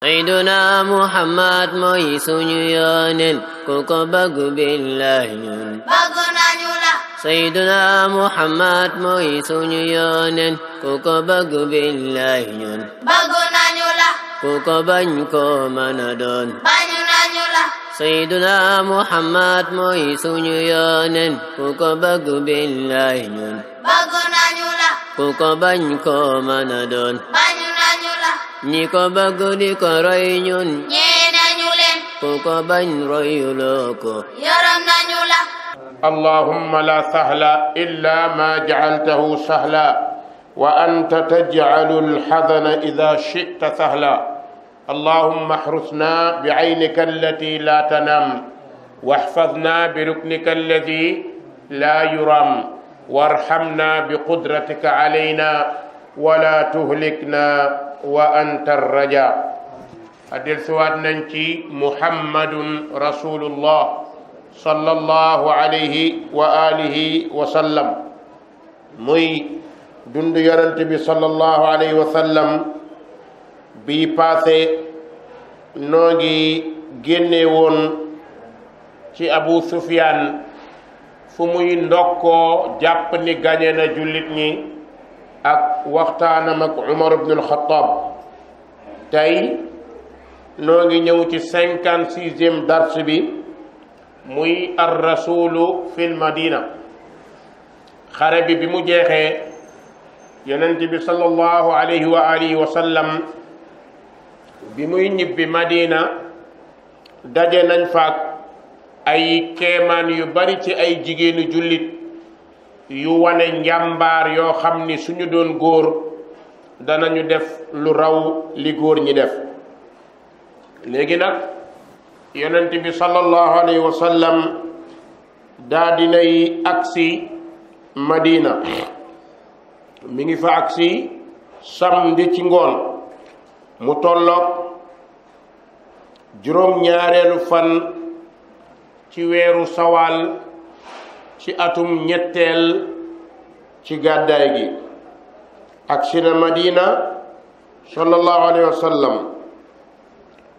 Sayyiduna Muhammad mooy suñu yonent ku ko bëgg billahi ñun bëgg nañu la. Sayyiduna Muhammad mooy suñu yonent ku ko bëgg billahi ñun bëgg nañu la. ku ko bañ ko mën a doon bañ nañu la. Sayyiduna Muhammad mooy suñu yonent ku ko bëgg billahi ñun bëgg nañu la. ku ko bañ ko mën a doon bañ nañu la. ñi ko bëgg di ko roy ñun ñee nañu leen ku ko bañ royuloo ko yaram nañu la. allahumma la sahla illa ma ja'altahu sahla wa anta taj'alu al-hazana idha shi'ta sahla اللهم احرسنا بعينك التي لا تنام واحفظنا بركنك الذي لا يرام وارحمنا بقدرتك علينا ولا تهلكنا وأنت الرجاء أدل سواد ننتي محمد رسول الله صلى الله عليه وآله وسلم muy dund yonent bi sallallahu alayhi wa sallam bi passé noo ngi génne woon ci Abu Sufyaan fu muy ndokkoo jàpp ni gañe na jullit ñi ak waxtaanam ak Umar ibn al-Khattab tey noo ngi ñëw ci 56e dars bi muy ar rasulu fil madina xare bi mu jeexee yonent bi sallallahu alayhi wa alihi wa sallam bi muy ñibbi Madina daje nañ faak ay kéemaan yu bari ci ay jigéenu jullit yu wane njàmbaar yoo xam ni suñu doon góor danañu def lu raw li góor ñi def léegi nag yonent bi sallallahu alayhi wa sallam daa dinay agsi Madina mi ngi fa agsi samedi ci ngoon mu tolloog juróom-ñaareelu fan ci weeru sawaal ci atum ñetteel ci gàddaay gi agsi na Madina sallallahu alayhi wa sallam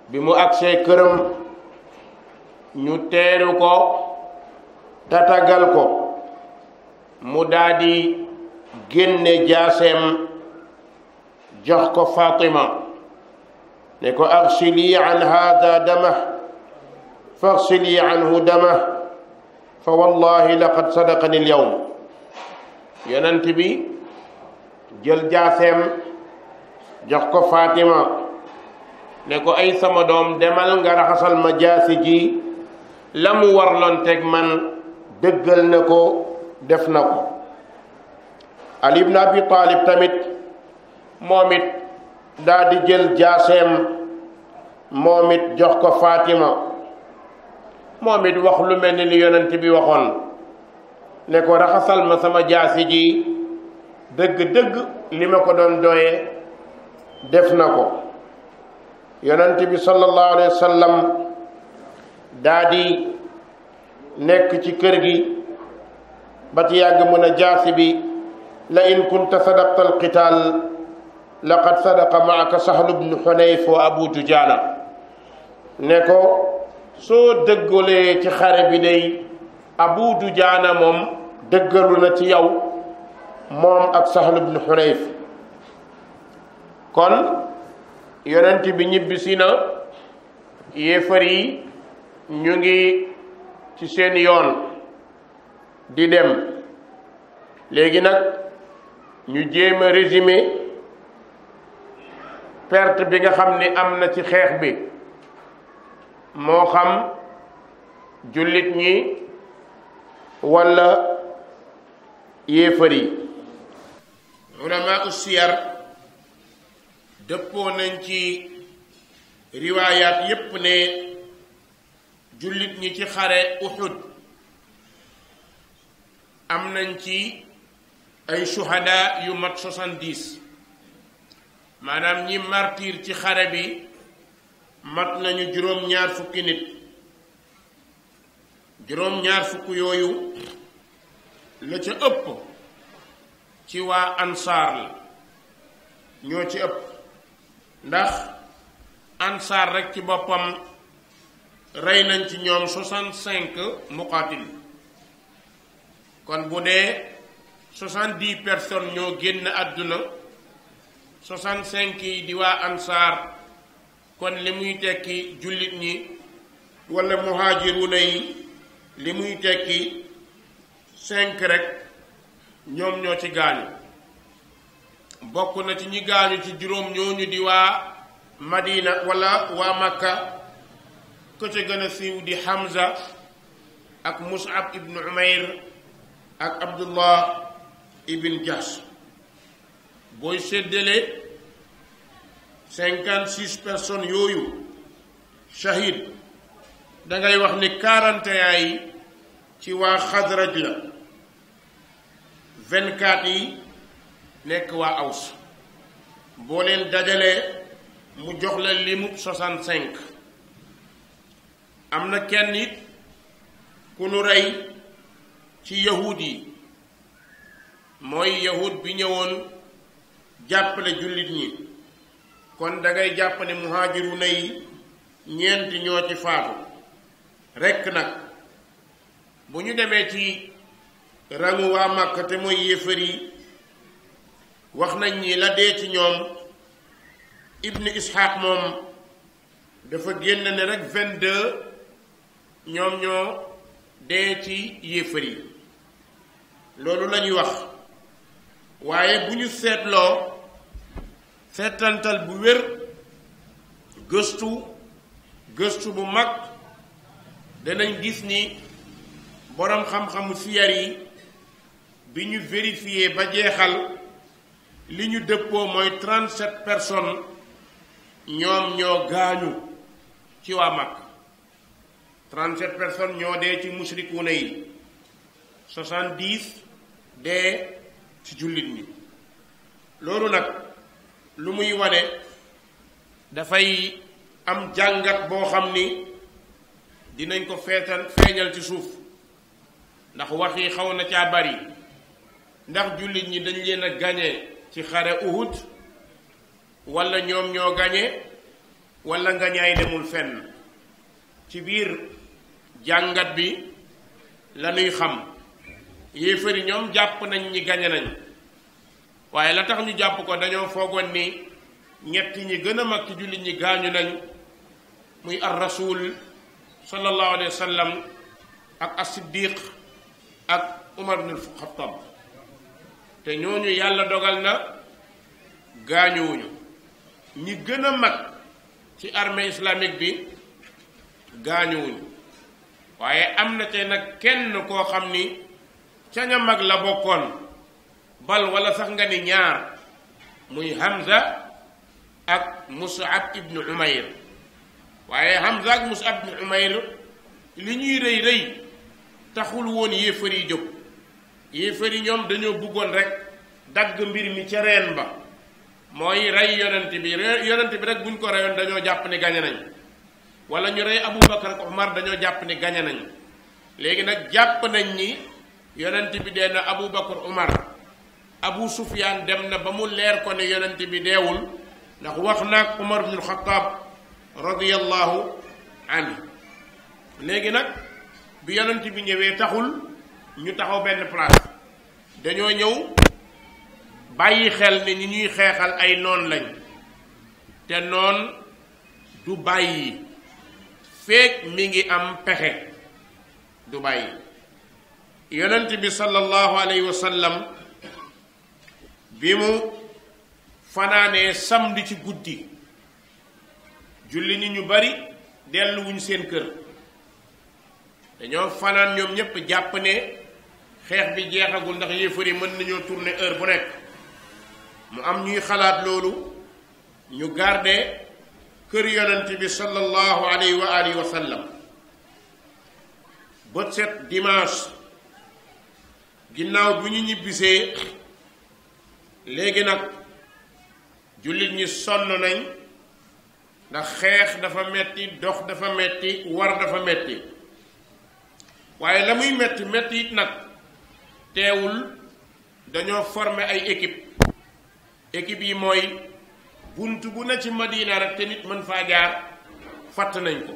bi mu agsee këram ñu teeru ko tatagal ko mu daldi génne jaaseem jox ko Fatima ne ko aghsili an hada damah faghsili anhu damah fa wallahi laqad sadaqani al-yawm yonent bi jël jaaseem jox ko Fatima ne ko ay sama doom demal nga raxasal ma jaasi ji la mu warloon teg man dëggal na ko def na ko Ali ibn Abi Talib tamit moom it daa di jël jaaseem moom it jox ko Fatima moom it wax lu mel ni yonent bi waxoon ne ko raxasal ma sama jaasi ji dëgg-dëgg li ma ko doon doye def na ko yonent bi sallallahu alayhi wa sallam daa di nekk ci kër gi ba ci yàgg mën a jaasi bi la in kunta sadaqta alqital laqad sadaqa maaka Sahl ibn Hunayf wa Abu Dujana ne ko soo dëggalee ci xare bi day Abu Dujana moom dëggalu na ci yow moom ak Sahl ibn Hunayf kon yonent bi ñibbisi na yéefar yi ñu ngi ci seen yoon di dem léegi nag ñu jéem a résumé perte bi nga xam ni am na ci xeex bi moo xam jullit ñi walla yéefar yi ulama siyar dëppoo nañ ci riwaayaat yépp ne jullit ñi ci xare Uhud am nañ ci ay shuhada yu mat 70 maanaam ñi martir ci xare bi mat nañu juróom-ñaar fukki nit juróom-ñaar fukk yooyu la ca ëpp ci waa ansaar la ñoo ci ëpp ndax ansaar rek ci boppam rey nañ ci ñoom 65 muqaatil. kon bu dee 70 personnes ñoo génn àdduna 65 yi di waa ansaar kon li muy tekki jullit ñi wala muhaajiruna yi li muy tekki 5 rek ñoom ñoo ci gaañu. bokk na ci ñi gaañu ci juróom ñooñu di waa Madina wala waa Makka ko ca gën a siiw di Hamza ak Mus'ab ibn Umayr ak Abdullah ibn Jahsh. booy séddale 56 personnes yooyu shahid dangay wax ni 41 yi ci waa Xadraj la, 24 yi nekk waa Aws. boo leen dajalee mu jox la limu 65. am na kenn it ku nu rey ci yahud yi, mooy yahud bi ñëwoon jàppale jullit ñi. kon dangay jàpp ne muhaajiruna yi ñeenti ñoo ci faatu rekk nag. bu ñu demee ci rangu waa Màkka te mooy yéefar yi, wax nañ ni la dee ci ñoom Ibn Ishaq moom dafa génn ne rek 22 ñoom ñoo dee ci yéefar yi. loolu lañuy wax, waaye bu ñu seetloo seetantal bu wér, gëstu bu mag, danañ gis ni boroom xam-xamu siyar yi bi ñu vérifié ba jeexal li ñu dëppoo mooy 37 personnes ñoom ñoo gaañu ci waa Makka. 37 personnes ñoo dee ci musrikuuna yi, 70 dee ci jullit ñi. loolu nag lu muy wane dafay am jàngat boo xam ni dinañ ko feeñal ci suuf, ndax wax yi xaw na caa bari. ndax jullit ñi dañ leen a gañe ci xare Uhud, wala ñoom ñoo gañe, wala ngañaay demul fenn. ci biir jàngat bi la ñuy xam yéefari ñoom jàpp nañ ñi gañe nañ, waaye la tax ñu jàpp ko dañoo foogoon ni ñetti ñi gën a mag ci jullit ñi gaañu nañ, muy ar rasul sallallahu alayhi wa sallam ak as-siddiq ak Umar ibn al-Khattab. te ñooñu yàlla dogal na gaañuwuñu. ñi gën a mag ci armée islamique bi gaañuwuñu, waaye am na te nag kenn koo xam ni ca ña mag la bokkoon, bal wala sax nga ni ñaar, muy Hamza ak Mus'ab ibn Umayr. waaye Hamza ak Mus'ab ibn Umayr li ñuy rëy rëy taxul woon yéefar yi jóg. yéefar yi ñoom dañoo bëggoon rek dagg mbir mi ca reen ba, mooy rey yonent bi rek buñ ko reyoon dañoo jàpp ni gañe nañ, wala ñu rey Abu Bakar ak Umar dañoo jàpp ni gañe nañ. léegi nag jàpp nañ ni yonent bi dee na Abu Bakar Umar, Abu Sufyaan dem na ba mu leer ko ne yonent bi deewul, ndax wax naag Umar ibn Xattaab radiyallahu anhu. léegi nag bi yonent bi ñëwee taxul ñu taxaw benn place, dañoo ñëw bàyyi xel ne ñi ñuy xeexal ay noon lañ, te noon du bàyyi feek mi ngi am pexe, du bàyyi. yonent bi sallallahu alayhi wa sallam bi mu fanaanee samedi ci guddi, julli ñi ñu bari delluwuñ seen kër, dañoo fanaan ñoom ñépp jàpp ne xeex bi jeexagul ndax yéefar yi mën nañoo tourner heure bu nekk. mu am ñuy xalaat loolu, ñu garde kër yonent bi sallallahu alayhi wa alihi wa sallam. bët set dimanche ginnaaw bu ñu ñibbisee, léegi nag jullit ñi sonn nañ, ndax xeex dafa metti, dox dafa metti, war dafa metti. waaye la muy metti metti it nag teewul dañoo former ay équipe yi mooy buntu bu na ci Madina rek te nit mën faa jaar fatt nañ ko.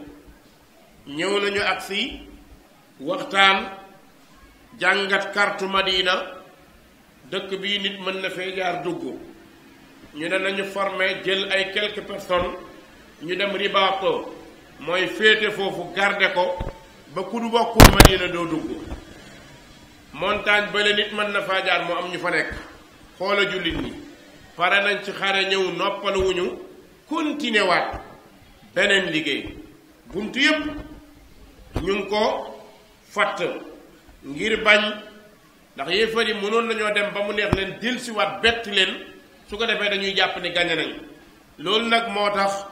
ñëw nañu ak si waxtaan jàngat kartu Madina, dëkk bii nit mën na fee jaar dugg. ñu ne nañu formé jël ay quelques personnes ñu dem ribaato mooy féete foofu garde ko ba ku du bokkul Madina doo dugg. montagne bële nit mën na faa jaar moo am ñu fa nekk. xoola jullit ñi pare nañ ci xare ñëw noppaluwuñu continuer waat beneen liggéey. buntu yépp ñu ngi ko fatt ngir bañ, ndax yéefar yi mënoon nañoo dem ba mu neex leen dellusiwaat bett leen, su ko defee dañuy jàpp ni gañe nañ. loolu nag moo tax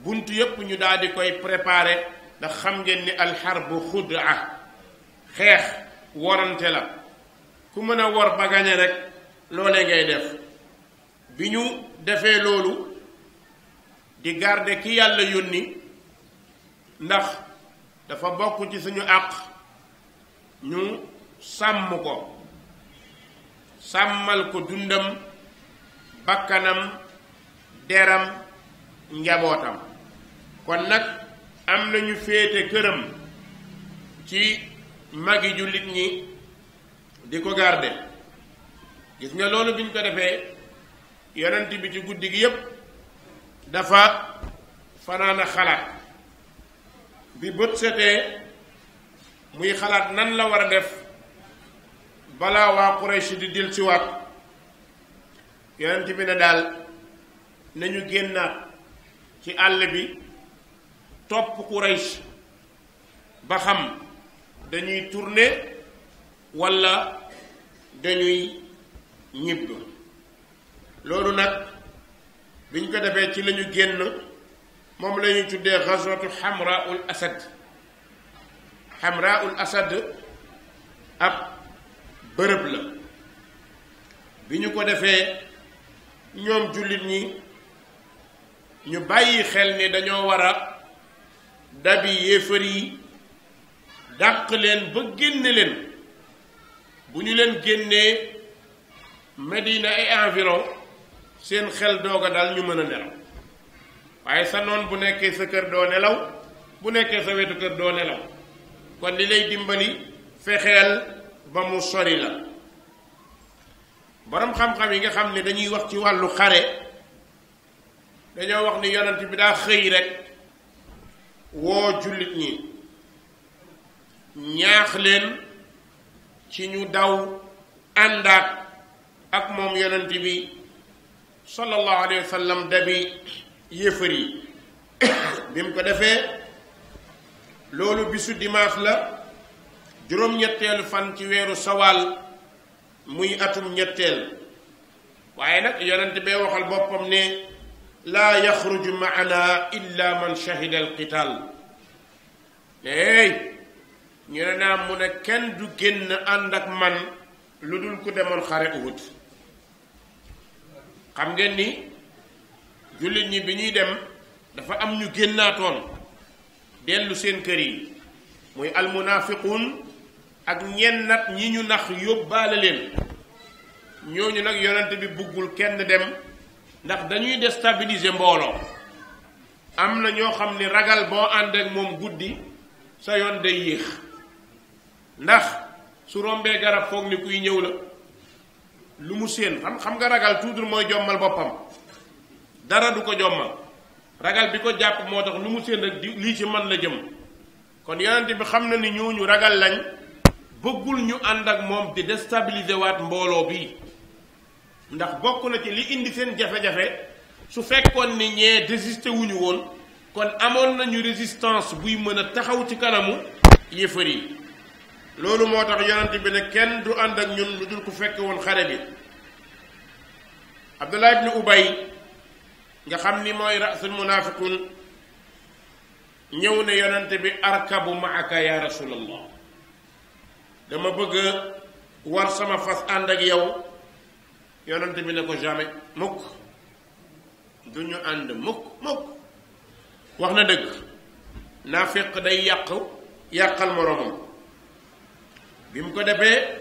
buntu yépp ñu daal di koy préparer, ndax xam ngeen ni alxarbu xudaa, xeex worante la. ku mën a wor ba gañe rek loolee ngay def. bi ñu defee loolu di garder ki yàlla yónni, ndax dafa bokk ci suñu àq ñu sàmm ko, sàmmal ko dundam, bakkanam, deram, njabootam. kon nag am nañu féete këram ci magi jullit ñi di ko garde. gis nga loolu bi ñu ko defee yonent bi ci guddi gi yépp dafa fanaana xalaat. bi bët setee muy xalaat nan la war a def balaa waa Quraysh di dil ci waat. yonent bi ne daal nañu génnaat ci àll bi topp Quraysh ba xam dañuy tourner walla dañuy ñibb. loolu nag biñ ko defee ci lañu génn, moom la ñuy tuddee gazwatu Hamraul Asad. Hamraul Asad ab bërëb la. bi ñu ko defee ñoom jullit ñi ñu bàyyi xel ni dañoo war a dabi yéefar yi, dàq leen ba génne leen. bu ñu leen génnee Medina ay environ seen xel doog a dal ñu mën a nelaw. waaye sa noon bu nekkee sa kër doo nelaw, bu nekkee sa wetu kër doo nelaw. kon li lay dimbali fexeel ba mu sori la. boroom xam-xam yi nga xam ne dañuy wax ci wàllu xare dañoo wax ni yonent bi daa xëy rek woo jullit ñi ñaax leen ci ñu daw àndaat ak moom yonent bi sallallahu alayhi wa sallam dabi yéefar yi. bi mu ko defee loolu bisu dimanche la, juróom-ñetteelu fan ci weeru sawaal, muy atum ñetteel. waaye nag yonent bee waxal boppam ne laa yaxruju maana illa man shahida alqital. ñu ne naam mu ne kenn du génn ànd ak man lu dul ku demoon xare Uhud. xam ngeen ni jullit ñi bi ñuy dem dafa am ñu génnaatoon dellu seen kër yi, muy almunafiqun ak ñenn nat ñi ñu nax yóbbaale leen. ñooñu nag yonent bi buggul kenn dem, ndax dañuy déstabiliser mbooloo. am na ñoo xam ni ragal boo ànd ak moom guddi sa yoon day yéex, ndax su rombee garab foog ni kuy ñëw la, lu mu séen xam nga ragal toujours mooy jommal boppam, dara du ko jommal. ragal bi ko jàpp moo tax lu mu séen rek lii ci man la jëm. kon yonent bi xam na ni ñooñu ragal lañ, bëggul ñu ànd ak moom di déstabiliser waat mbooloo bi. ndax bokk na ci li indi seen jafe-jafe, su fekkoon ni ñee désisté wuñu woon kon amoon nañu résistance buy mën a taxaw ci kanamu yéefar yi. loolu moo tax yonent bi ne kenn du ànd ak ñun lu dul ku fekke woon xare bi. Abdullah ibn Ubay nga xam ni mooy rasul munafiqun ñëw ne yonent bi arkabu maaka ya rasulallah, dama bëgg war sama fas ànd ak yow. yonent bi ne ko jamais, mukk du ñu ànd mukk. wax na dëgg, naafiq day yàqal moroomam. bi mu ko defee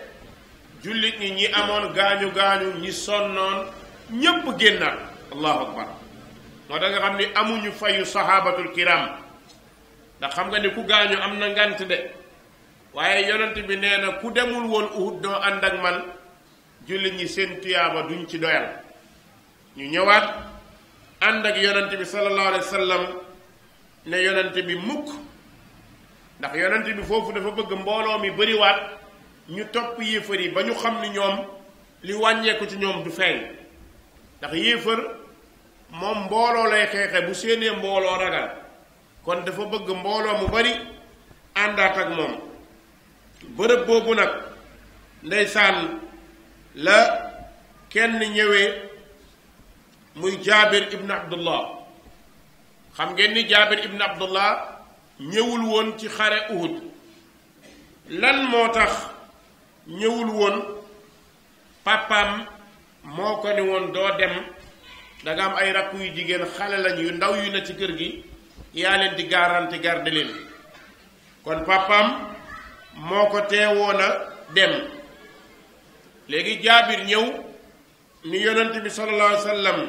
jullit ñi amoon gaañu ñi sonnoon ñépp génnaat. allahu akbar. moo tax nga xam ni amuñu fayu sahabatul kiram ndax xam nga ni ku gaañu am na ngant de waaye yonent bi nee na ku demul woon Uhud doo ànd ak man jullit ñi seen tuyaaba duñ ci doyal ñu ñëwaat ànd ak yonent bi sallallahu alayhi wa sallam ne yonent bi mukk ndax yonent bi foofu dafa bëgg mbooloo mi bariwaat ñu topp yéefar yi ba ñu xam ni ñoom li wàññeeku ci ñoom du feeñ ndax yéefar moom mbooloo lay xeexe bu séenee mbooloo ragal kon dafa bëgg mbooloo mu bari àndaat ak moom bërëb boobu nag ndeysaan la kenn ñëwee muy jaabir ibn abdullah xam ngeen ni jaabir ibn abdullah ñëwul woon ci xare Uhud lan moo tax ñëwul woon papaam moo ko ni woon doo dem danga am ay rakku yu jigéen xale lañu yu ndaw yu ne ci kër gi yaa leen di garanti garde leen kon papaam moo ko teewoon a dem léegi jaabir ñëw ni yonent bi sallallahu alayhi wa sallam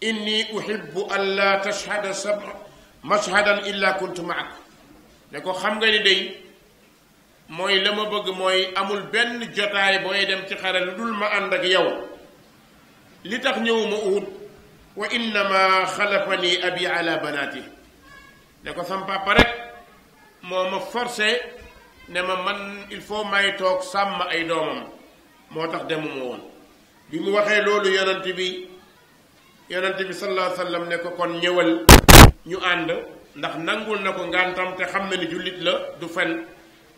inni uhibbu an la tashhada mashhadan illa kuntu maak ne ko xam nga ni day mooy la ma bëgg mooy amul benn jotaay booy dem ci xare lu dul ma ànd ak yow li tax ñëwuma Uhud wa innama xalafani abi ala banaati ne ko sam papa rek moo ma forcé ne ma man il faut may toog sàmm ay doomam moo tax demuma woon bi mu waxee loolu yonent bi sallallahu alayhi wa sallam ne ko kon ñëwal ñu ànd ndax nangul na ko ngantam te xam na ni jullit la du fen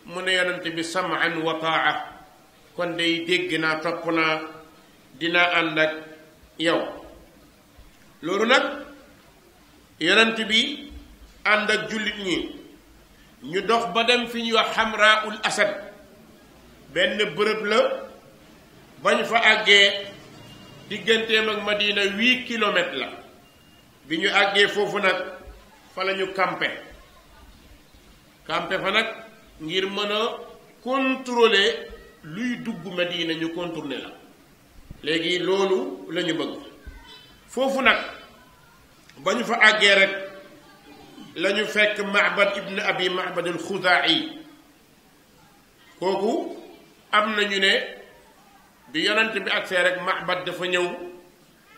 mu ne yonent bi sam'an wa taa kon day dégg naa topp naa dinaa ànd ak yow loolu nag yonent bi ànd ak jullit ñi ñu dox ba dem fi ñuy wax xamraul asad benn bërëb la bañ fa àggee digganteem ak Madina 8 kilomètres la bi ñu àggee foofu nag fa la ñu campé fa nag ngir mën a contrôler luy dugg Madina ñu contourner la léegi loolu la ñu bëgg foofu nag ba ñu fa àggee rek la ñu fekk Ma'bad ibn Abi Ma'bad al-Khuzaa'i kooku am na ñu ne bi yonent bi agsee rek Ma'bad dafa ñëw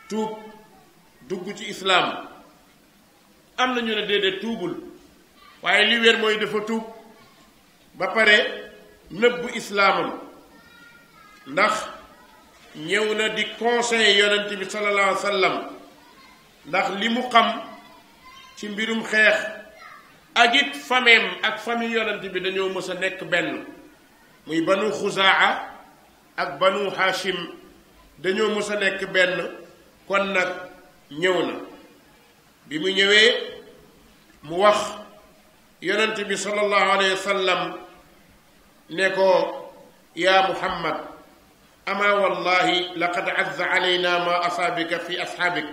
tuub dugg ci islaam am na ñu ne déedéet tuubul waaye li wér mooy dafa tuub ba pare nëbbu islaamam ndax ñëw na di conseiller yonent bi sallallahu alayhi wa sallam ndax li mu xam ci mbirum xeex ak it fameem ak famille yonent bi dañoo mës a nekk benn muy banu Xuzaa ak banu Hashim dañoo mës a nekk benn kon nag ñëw na bi mu ñëwee mu wax yonent bi sallallahu alayhi wa sallam ne ko yaa Muhammad ama wallahi laqad azza alayna ma asaabika fi asxaabik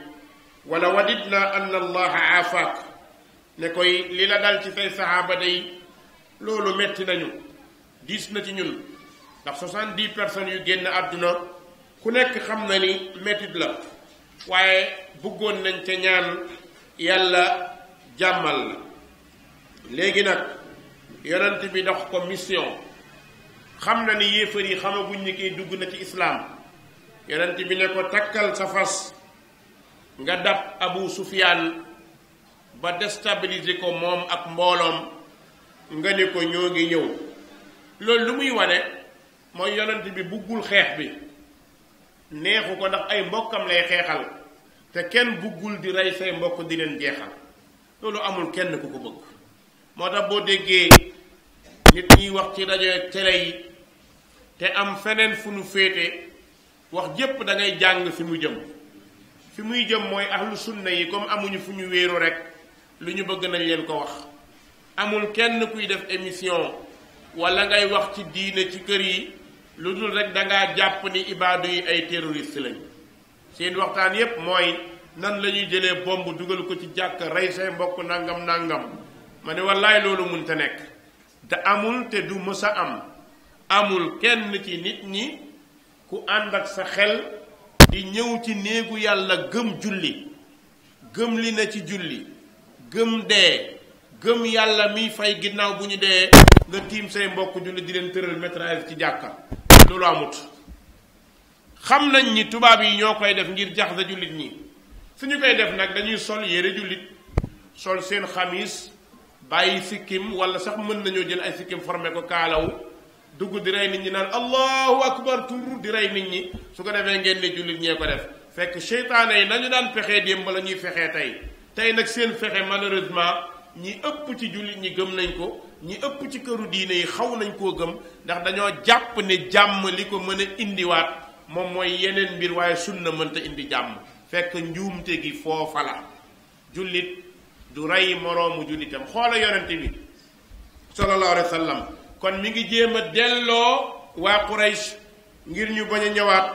wala wadidna anna allaha aafaak ne koy li la dal ci say saxaaba day loolu metti nañu diis na ci ñun ndax 70 personnes yu génn àdduna ku nekk xam na ni mettit la waaye bëggoon nañ ca ñaan yàlla jàmmal la léegi nag yonent bi dox ko mission xam na ni yéefar yi xamaguñ ni kiy dugg na ci islaam yonent bi ne ko takkal sa fas nga dab Abu Sufyaan ba déstabiliser ko moom ak mbooloom nga ne ko ñoo ngi ñëw loolu lu muy wane mooy yonent bi buggul xeex bi neexu ko ndax ay mbokkam lay xeexal te kenn buggul di rey say mbokk di leen jeexal loolu amul kenn ku ko bëgg moo tax boo déggee nit ñiy wax ci rajo ak télé yi te am feneen fu nu féete wax jépp da ngay jàng fi mu jëm fi muy jëm mooy ahlu sunna yi comme amuñu fu ñu wéeru rek lu ñu bëgg nañ leen ko wax amul kenn kuy def émission wala ngay wax ci diine ci kër yi lu dul rek dangaa jàpp ni ibaadu yi ay terroriste lañ seen waxtaan yépp mooy nan la ñuy jëlee bomb dugal ko ci jàkk rey say mbokk nangam nangam ma ne wallaay loolu mun te nekk te amul te du mës a am amul kenn ci nit ñi ku ànd ak sa xel di ñëw ci néegu yàlla gëm julli gëm li na ci julli gëm dee gëm yàlla miy fay ginnaaw bu ñu dee nga tiim say mbokk julli di leen tëral métrage ci jàkka loolu amut. xam nañ ni tubaab yi ñoo koy def ngir jaxase jullit ñi suñu koy def nag dañuy sol yére jullit sol seen xamis bàyyi sikkim wala sax mën nañoo jël ay sikkim formé ko kaalaw dugg di rey nit ñi naan allahu akbar tur di rey nit ñi su ko defee ngeen ne jullit ñee ko def fekk seytaane yi nañu daan fexee démb la ñuy fexee tey nag seen fexe malheureusement ñi ëpp ci jullit ñi gëm nañ ko ñi ëpp ci këru diine yi xaw nañ koo gëm ndax dañoo jàpp ne jàmm li ko mën a indiwaat moom mooy yeneen mbir waaye sunna mënta indi jàmm fekk njuumte gi foofa la. jullit du rey moroomu jullitam xoola yonente bi sallallahu alayhi wa sallam kon mi ngi jéem a delloo waa Quraysh ngir ñu bañ a ñëwaat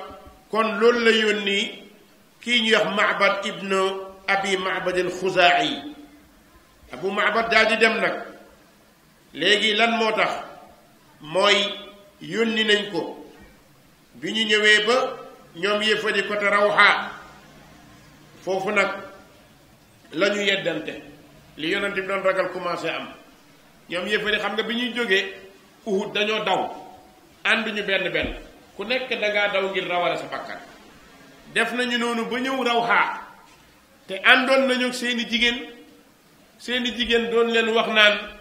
kon loolu la yónni kii ñuy wax Ma'bad ibnu abi Ma'bad al-Xuzaa'i abu Ma'bad daal di dem nag léegi lan moo tax mooy yónni nañ ko bi ñu ñëwee ba ñoom yéefari côté Rawha foofu nag la ñu yeddante li yonent bi doon ragal commencé am ñoom yéefari xam nga bi ñuy jógee Uhud dañoo daw ànduñu benn ku nekk dangaa daw ngir rawale sa bakkan def nañu noonu ba ñëw Rawha te àndoon nañu seeni jigéen doon leen wax naan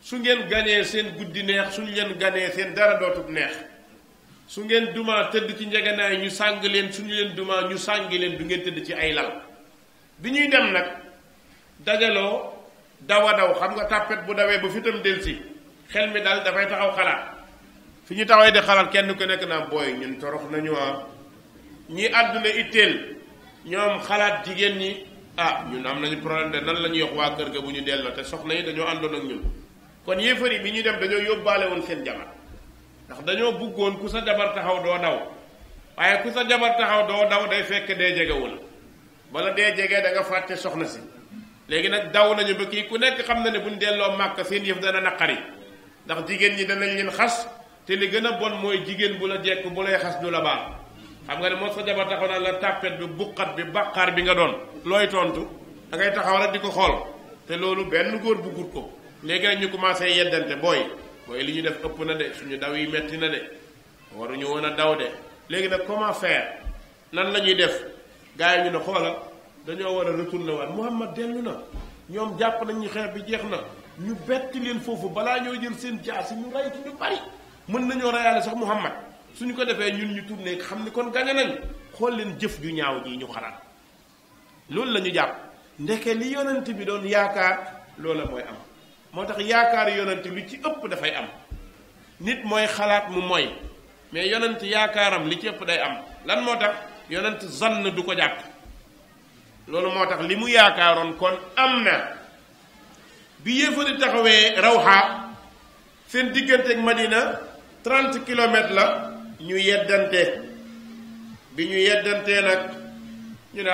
su ngeen ganee seen guddi neex suñ leen ganee seen dara dootut neex su ngeen duma tëdd ci njeganaay ñu sàng leen suñu leen duma ñu sàngi leen du ngeen tëdd ci ay lal bi ñuy dem nag dajaloo daw xam nga tàppet bu dawee ba fitam delsi xel mi daal dafay taxaw xalaat fi ñu taxawee di xalaat kenn ku nekk naa booy ñun torox nañu ñi àdduna itteel ñoom xalaat jigéen ñi ñun am nañu problème de nan la ñuy wax waa kër ga bu ñu delloo te soxna yi dañoo àndoon ak ñun kon yéefari bi ñuy dem dañoo yóbbaale woon seen jabar ndax dañoo bëggoon ku sa jabar taxaw doo daw waaye ku sa jabar taxaw doo daw day fekk dee jegewu la bala dee jegee da nga fàtte soxna si léegi nag daw nañu ba kii ku nekk xam na ne buñ delloo màkk seen yëf dana naqari ndax jigéen ñi danañ leen xas te li gën a bon mooy jigéen bu la jekk bu lay xas du la baal xam nga ne moo sa jabar taxaw na la tàppet bi buqat bi bàqaar bi nga doon looy tontu da ngay taxaw rek di ko xool te loolu benn góor buggut ko léegi nag ñu commencé yeddante booy li ñu def ëpp na de suñu daw yi metti na de waruñu woon a daw de léegi nag comment faire nan la ñuy def gars yi ñu ne xoola dañoo war a retourner waat Muhammad dellu na ñoom jàpp nañ ñu xeex bi jeex na ñu betti leen foofu balaa ñoo jël seen jaasi ñu rey ci ñu bari mën nañoo reyaale sax Muhammad suñu ko defee ñun ñu tourné xam ni kon gañe nañ xool leen jëf ju ñaaw ji ñu xalaat loolu la ñu jàpp ndeke li yonent bi doon yaakaar loola mooy am moo tax yaakaar yonent lu ci ëpp dafay am nit mooy xalaat mu mooy mais yonent yaakaaram li ci ëpp day am lan moo tax yonent zann du ko jàpp loolu moo tax li mu yaakaaroon kon am na bi yéefari taxawee Rawha seen diggante ak Madina 30 kilomètres la ñu yeddante bi ñu yeddantee nag ñu ne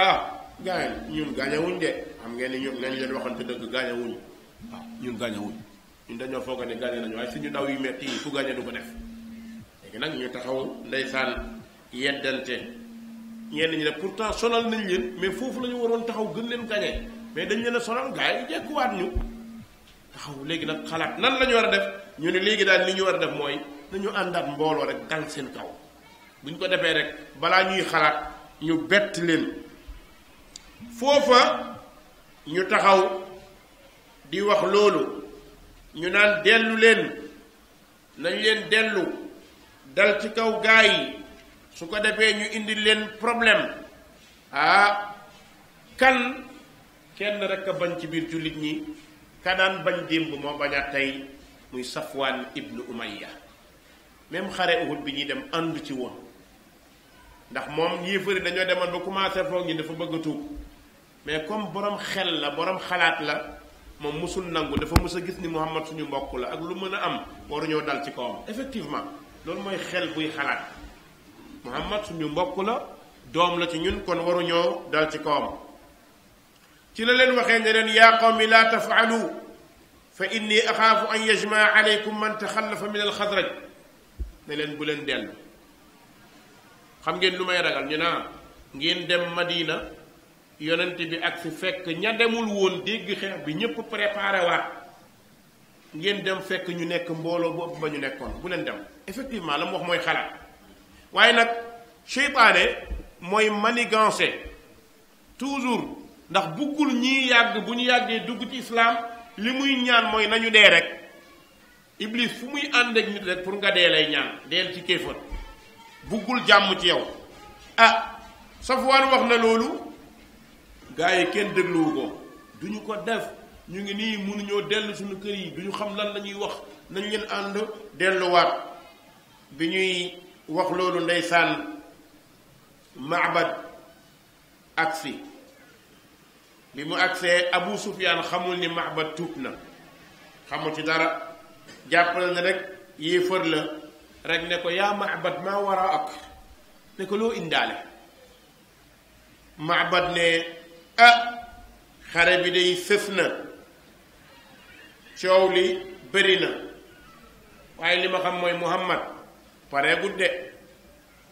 gars yi ñun gaañawuñ de xam ngeen ni ñun nañ leen waxante dëgg gaañawuñ ñun gaañawuñ ñun dañoo foog ne gaañe nañu waaye suñu daw yu metti yi ku gaañe du ko def léegi nag ñu taxaw ndeysaan yeddante ñenn ñi ne pourtant sonal nañ leen mais foofu la ñu waroon taxaw gën leen gaañe mais dañ leen a sonal gars yi jekkuwaat ñu taxaw léegi nag xalaat nan la ñu war a def ñu ne léegi daal li ñu war a def mooy nañu àndaat mbooloo rek dal seen kaw buñ ko defee rek balaa ñuy xalaat ñu bett leen foofa ñu taxaw di wax loolu ñu naan dellu leen nañ leen dellu dal ci kaw gaa yi su ko defee ñu indi leen problème kan kenn rek a bañ ci biir jullit ñi ka daan bañ démb moo bañaat tey muy Safwaan ibnu Umayya même xare Uhud bi ñuy dem ànd ci woon ndax moom yéefari dañoo demoon ba commencé foog ñi dafa bëgg a tuub mais comme borom xel la borom xalaat la moom musul nangu dafa mus a gis ni Muhammad suñu mbokk la ak lu mën a am waruñoo dal ci kawam effectivement loolu mooy xel buy xalaat Muhammad suñu mbokk la doom la ci ñun kon waruñoo dal ci kawam ci la leen waxee ne leen yaa qawmi laa tafaalu fa inni axaafu an yajmaa aleykum man taxallafa min alxadraj ne leen bu leen dellu xam ngeen lu may ragal ñu naa ngeen dem Madina yonent bi ak si fekk ña demul woon dégg xeex bi ñépp préparé waat ngeen dem fekk ñu nekk mbooloo bu ëpp ba ñu nekkoon bu leen dem effectivement la mu wax mooy xalaat waaye nag seytaane mooy manigancé toujours ndax buggul ñii yàgg bu ñu yàggee dugg ci islaam li muy ñaan mooy nañu dee rek iblis fu muy ànd ak nit rek pour nga dee lay ñaan deel ci kéefër buggul jàmm ci yow Safwaan wax na loolu gaa yi kenn dégluwu ko duñu ko def ñu ngi nii mënuñoo dellu suñu kër yi duñu xam lan la ñuy wax nañ leen ànd delluwaat bi ñuy wax loolu ndeysaan Maabad agsi bi mu agsee Abu Sufyaan xamul ni Maabad tuub na xamul ci dara jàppal na rek yéefar la rek ne ko yaa Maabad maa wara ak ne ko loo indaale Maabad ne xare bi day sës na coow li bëri na waaye li ma xam mooy Muhammad pareegul de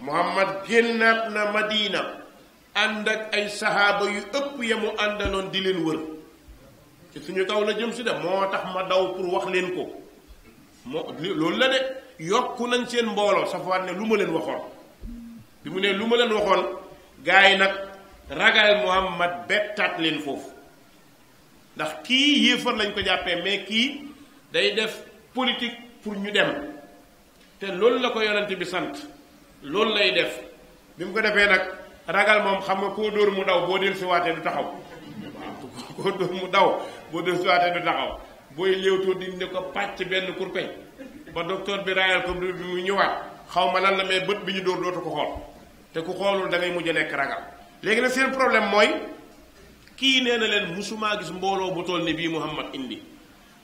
Muhammad génnaat na Madina ànd ak ay sahaaba yu ëpp ya mu àndaloon di leen wër ci suñu kaw la jëm si de moo tax ma daw pour wax leen ko loolu la de yokku nañ seen mbooloo Safwaan ne lu ma leen waxoon bi mu ne lu ma leen waxoon gaa yi nag ragal Muhammad bettaat leen foofu ndax kii yéefar lañ ko jàppee mais kii day def politique pour ñu dem te loolu la ko yonent bi sant loolu lay def bi mu ko defee nag ragal moom xam nga koo dóor mu daw boo del si waatee du taxaw waaw koo dóor mu daw boo del si waatee du taxaw booy léewtoo di ne ko pàcc benn kurpeñ ba docteur bi raayal ko bi mu ñëwaat xaw ma lan la mais bët bi ñu dóor dootu ko xool te ku xoolul da ngay mujj nekk ragal léegi nag seen problème mooy kii nee na leen musumaa gis mbooloo bu toll ni bii Muhammad indi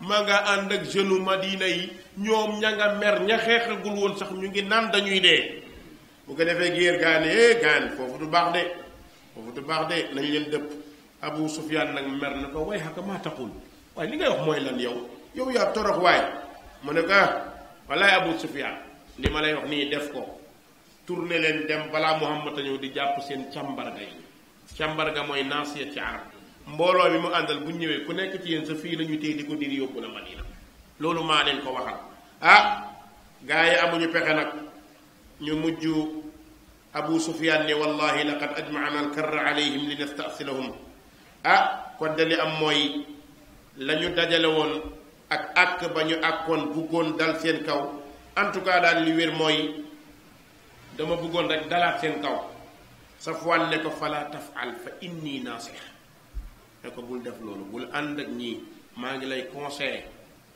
ma nga ànd ak jeune Madina yi ñoom ña nga mer ña xeexagul woon sax ñu ngi naan dañuy dee bu ko defee géer gaane gaane foofu du baax de foofu du baax de nañ leen dëpp Abu Sufyaan nag mer na ko way xaka maa taxul waaye li ngay wax mooy lan yow yaa torox waay mu ne ko wallaay Abu Sufyaan li ma lay wax nii def ko tourné leen dem balaa Muhammad a ñëw di jàpp seen càmbarga yi càmbarga mooy naasiya ci arab mbooloo bi mu àndal bu ñëwee ku nekk ci yéen sa fii la ñu téye di ko diri yóbbu la Madina loolu maa leen ko waxal gaa yi amuñu pexe nag ñu mujj Abu Sufyaan ne wallahi laqad ajmaana alkarra alayhim li nastasilahum kon de li am mooy la ñu dajale woon ak àkk ba ñu àkkoon buggoon dal seen kaw en tout cas daal li wér mooy dama bëggoon rek dalaat seen kaw Safwaan ne ko fala tafal fa inni naasix ne ko bul def loolu bul ànd ak ñii maa ngi lay conseillé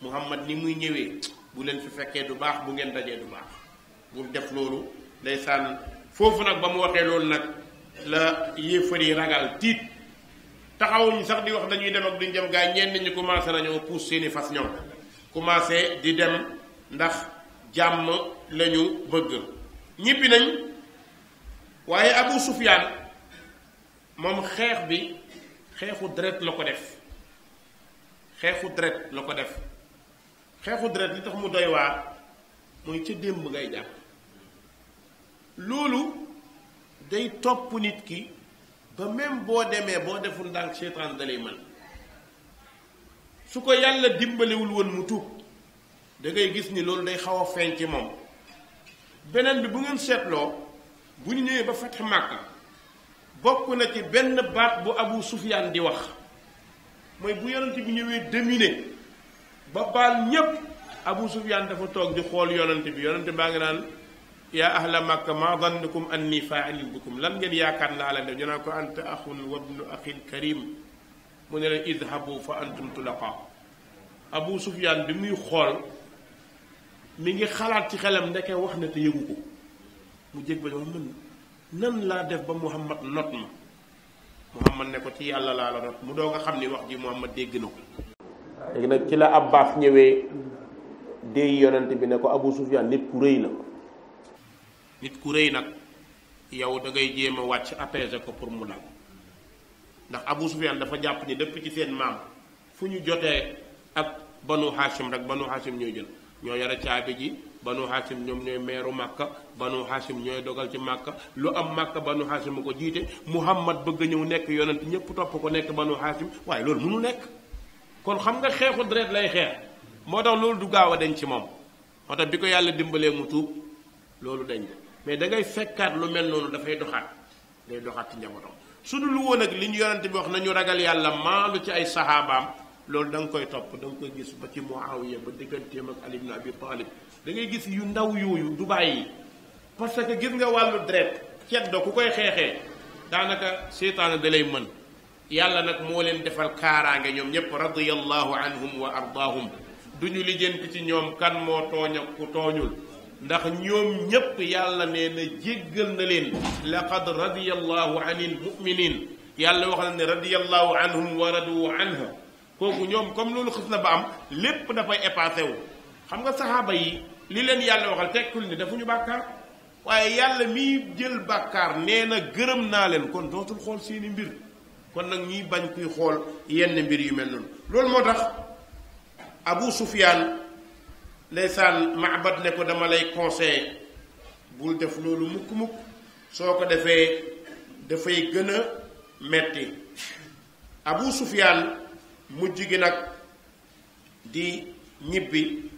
Muhammad ni muy ñëwee bu leen fi fekkee du baax bu ngeen dajee du baax bul def loolu ndeysaan foofu nag ba mu waxee loolu nag la yéefar yi ragal tiit taxawuñu sax di wax dañuy dem ak duñ dem gaa yi ñenn ñi commencé nañoo pousse seeni fas ñoom commencé di dem ndax jàmm lañu bëgg ñibbi nañ waaye Abu Sufyaan moom xeex bi xeexu deret la ko def xeexu deret la ko def xeexu deret li tax mu doy waar mooy ca démb ngay jàpp loolu day topp nit ki ba même boo demee boo deful ndànk seytaan dalay man su ko yàlla dimbalewul woon mu tuub da ngay gis ni loolu day xaw a feeñ ci moom beneen bi bu ngeen seetloo bu ñu ñëwee ba Fath Makka bokk na ci benn baat bu Abu Sufyaan di wax mooy bu yonent bi ñëwee dominer ba baal ñépp Abu Sufyaan dafa toog di xool yonent bi yonent baa ngi naan yaa ahla Makka ma dannukum anni fa'ilun bikum lan ngeen yaakaar naa la def ñu naan ko anta axun wa ibnu axin karim mu ne leen idhabu fa antum tulaqa Abu Sufyaan bi muy xool mi ngi xalaat ci xelam ndeke wax na te yëgu ko mu jég ba man nan laa def ba Muhammad not ma Muhammad ne ko ci yàlla laa la not mu doo nga xam ni wax ji Muhammad dégg na ko léegi nag ci la Abbas ñëwee déy yonent bi ne ko Abu Sufyaan nit ku rëy la nit ku rëy nag yow da ngay jéem a wàcc apaiser ko pour mu dal ndax Abu Sufyaan dafa jàpp ni depuis ci seen maam fu ñu jotee ak Banu Hashim rek Banu Hashim ñooy jël ñoo yore caabi ji banu Haasim ñoom ñooy meeru Màkka banu Haasim ñooy dogal ci Màkka lu am Màkka banu Haasim a ko jiite Muhammad bëgg a ñëw nekk yonent ñëpp topp ko nekk banu Haasim waaye loolu mënu nekk kon xam nga xeexu deret lay xeex moo tax loolu du gaaw a dañ ci moom moo tax bi ko yàlla dimbalee mu tuub loolu dañ de mais da ngay fekkaat lu mel noonu dafay doxaat day doxaat ci njabootam su dul woon ak li ñu yonent bi wax nañu ragal yàlla maalu ci ay saxaabaam loolu da nga koy topp da nga koy gis ba ci Muawiya ba digganteem ak Ali ibn Abi Talib da ngay gis yu ndaw yooyu du bàyyi parce que gis nga wàllu deret ceddo ku koy xeexee daanaka seytaane da lay mën yàlla nag moo leen defal kaaraange ñoom ñëpp radiyallahu anhum wa ardaahum du ñu lijjanti ci ñoom kan moo tooñ ak ku tooñul ndax ñoom ñépp yàlla nee na jéggal na leen laqad radiyallahu anil mu'minin yàlla wax na ne radiyallahu anhum wa radu anha kooku ñoom comme loolu xës na ba am lépp dafay effacé wu xam nga saxaaba yi li leen yàlla waxal tekkul ni dafa ñu bàkkaar waaye yàlla miy jël bàkkaar nee na gërëm naa leen kon dootul xool seeni mbir kon nag ñuy bañ kuy xool yenn mbir yu mel noonu loolu moo tax Abu Sufyaan ndeysaan Maabad ne ko dama lay conseillé bul def loolu mukk-mukk soo ko defee dafay gën a metti Abu Sufyaan mujj gi nag di ñibbi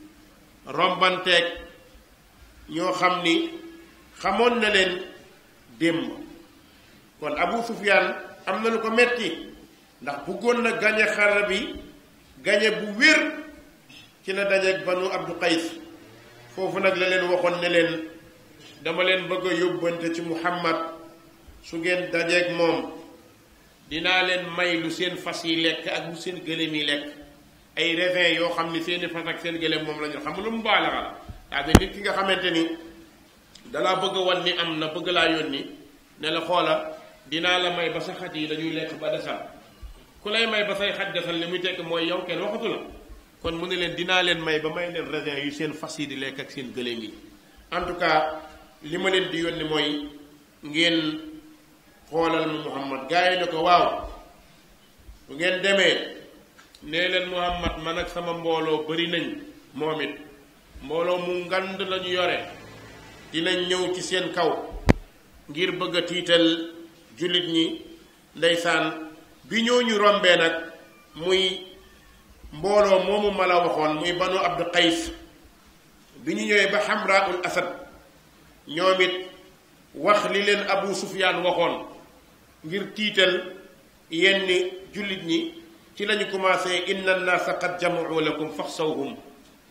rombanteeg ñoo xam ni xamoon na leen démb kon Abu Sufyaan am na lu ko metti ndax bëggoon na gañe xare bi gañe bu wér ci la dajeeg banu Abdu Qays foofu nag la leen waxoon ne leen dama leen bëgg a yóbbante ci Muhammad su ngeen dajeeg moom dinaa leen may lu seen fas yi lekk ak lu seen gëléem yi lekk ay raisin yoo xam ni seeni fas ak seen gëléem moom la ñu xam lu mu baala la daa nit ki nga xamante ni dalaa bëgg a wan ni am na bëgg laa yónni ne la xoola dinaa la may ba sa xaj yi dañuy lekk ba desal ku lay may ba say xaj desal li muy tekk mooy yow kenn waxatu la kon mu ne leen dinaa leen may ba may leen raisin yu seen fas yi di lekk ak seen gëléem yi en tout cas li ma leen di yónni mooy ngeen xoolal mu Muhammad gaa yi ne ko waaw bu ngeen demee nee leen Muhammad man ak sama mbooloo bari nañ moom it mbooloo mu ngand lañu yore dinañ ñëw ci seen kaw ngir bëgg a tiital jullit ñi ndeysaan bi ñooñu rombee nag muy mbooloo moomu ma la waxoon muy banu Abdu Qays bi ñu ñëwee ba Hamraul Asad ñoom it wax li leen Abu Sufyaan waxoon ngir tiital yenn jullit ñi ci lañu commencé inna annaasa qad jama'u lakum faxsawhum